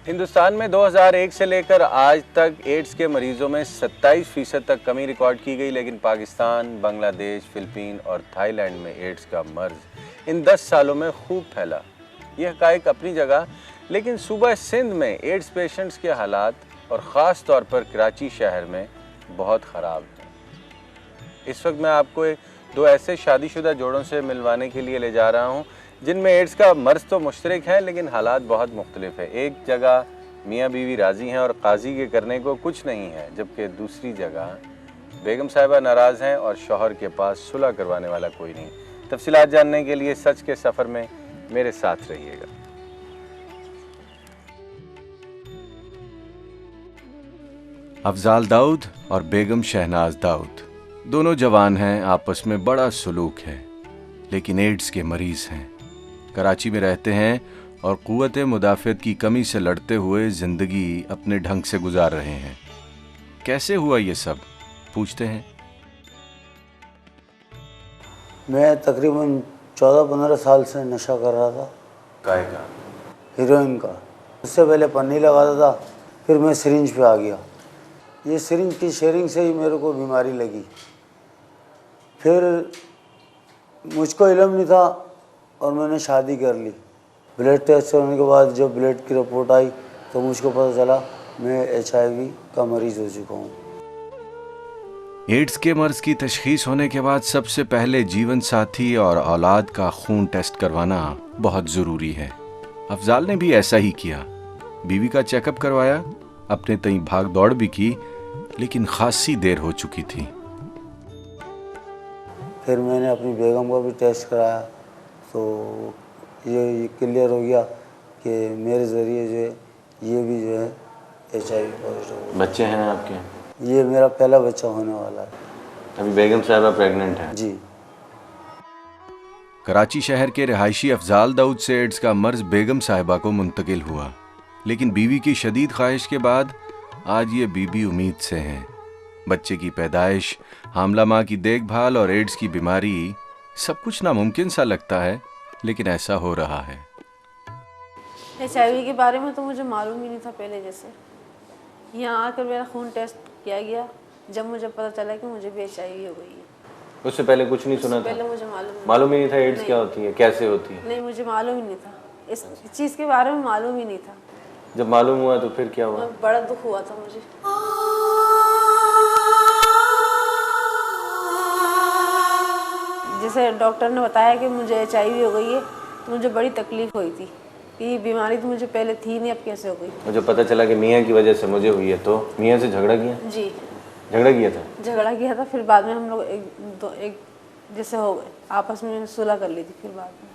हिंदुस्तान में 2001 से लेकर आज तक एड्स के मरीजों में 27% तक कमी रिकॉर्ड की गई, लेकिन पाकिस्तान, बांग्लादेश, फिलीपीन और थाईलैंड में एड्स का मर्ज इन 10 सालों में खूब फैला। यह हक़ाइक़ अपनी जगह, लेकिन सूबा सिंध में एड्स पेशेंट्स के हालात और ख़ास तौर पर कराची शहर में बहुत ख़राब हैं। इस वक्त मैं आपको दो ऐसे शादीशुदा जोड़ों से मिलवाने के लिए ले जा रहा हूँ जिनमें एड्स का मर्ज तो मुश्तरक है, लेकिन हालात बहुत मुख्तलिफ है। एक जगह मियाँ बीवी राज़ी हैं और काजी के करने को कुछ नहीं है, जबकि दूसरी जगह बेगम साहिबा नाराज़ हैं और शौहर के पास सुलह करवाने वाला कोई नहीं। तफसीलात जानने के लिए सच के सफ़र में मेरे साथ रहिएगा। अफजाल दाऊद और बेगम शहनाज दाऊद दोनों जवान हैं, आपस में बड़ा सलूक है, लेकिन एड्स के मरीज़ हैं। कराची में रहते हैं और क़ुव्वत मुदाफ़त की कमी से लड़ते हुए ज़िंदगी अपने ढंग से गुजार रहे हैं। कैसे हुआ ये सब, पूछते हैं। मैं तकरीबन 14-15 साल से नशा कर रहा था। काय का? हीरोइन का। उससे पहले पन्नी लगाता था, फिर मैं सिरिंज पे आ गया। ये सिरिंज की शेयरिंग से ही मेरे को बीमारी लगी। फिर मुझको इल्म नहीं था और मैंने शादी कर ली। ब्लड टेस्ट करने के बाद जब ब्लड की रिपोर्ट आई तो मुझको पता चला मैं HIV का मरीज़ हो चुका हूँ। एड्स के मर्ज की तशख़ीस होने के बाद सबसे पहले जीवन साथी और औलाद का खून टेस्ट करवाना बहुत ज़रूरी है। अफजाल ने भी ऐसा ही किया। बीवी का चेकअप करवाया, अपने तई भाग दौड़ भी की, लेकिन खासी देर हो चुकी थी। फिर मैंने अपनी बेगम का भी टेस्ट कराया तो ये क्लियर हो गया कि मेरे ज़रिए जो है ये भी जो है HIV पॉजिटिव। बच्चे हैं आपके? ये मेरा पहला बच्चा होने वाला है। अभी बेगम साहिबा प्रेग्नेंट है? जी। कराची शहर के रिहायशी अफजाल दाऊद से एड्स का मर्ज बेगम साहिबा को मुंतकिल हुआ, लेकिन बीवी की शदीद ख्वाहिश के बाद आज ये बीबी उम्मीद से हैं। बच्चे की पैदाइश, हामला माँ की देखभाल और एड्स की बीमारी, सब कुछ नामुमकिन सा लगता है, लेकिन ऐसा हो रहा है। HIV के बारे में तो मुझे मालूम ही नहीं था पहले। जैसे यहाँ आकर मेरा खून टेस्ट किया गया, जब मुझे पता चला कि मुझे भी HIV हो गई है। उससे पहले कुछ नहीं सुना था? पहले मुझे मालूम ही नहीं था एड्स क्या होती है, कैसे होती है? नहीं, मुझे मालूम ही नहीं था। इस चीज़ के बारे में मालूम ही नहीं था। जब मालूम हुआ तो फिर क्या हुआ? बड़ा दुख हुआ था मुझे। जैसे डॉक्टर ने बताया कि मुझे HIV हो गई है, तो मुझे बड़ी तकलीफ हुई थी कि ये बीमारी तो मुझे पहले थी नहीं, अब कैसे हो गई। मुझे पता चला कि मियाँ की वजह से मुझे हुई है, तो मियाँ से झगड़ा किया? जी, झगड़ा किया था? झगड़ा किया था। फिर बाद में हम लोग एक जैसे हो गए, आपस में सुलह कर ली थी फिर बाद में।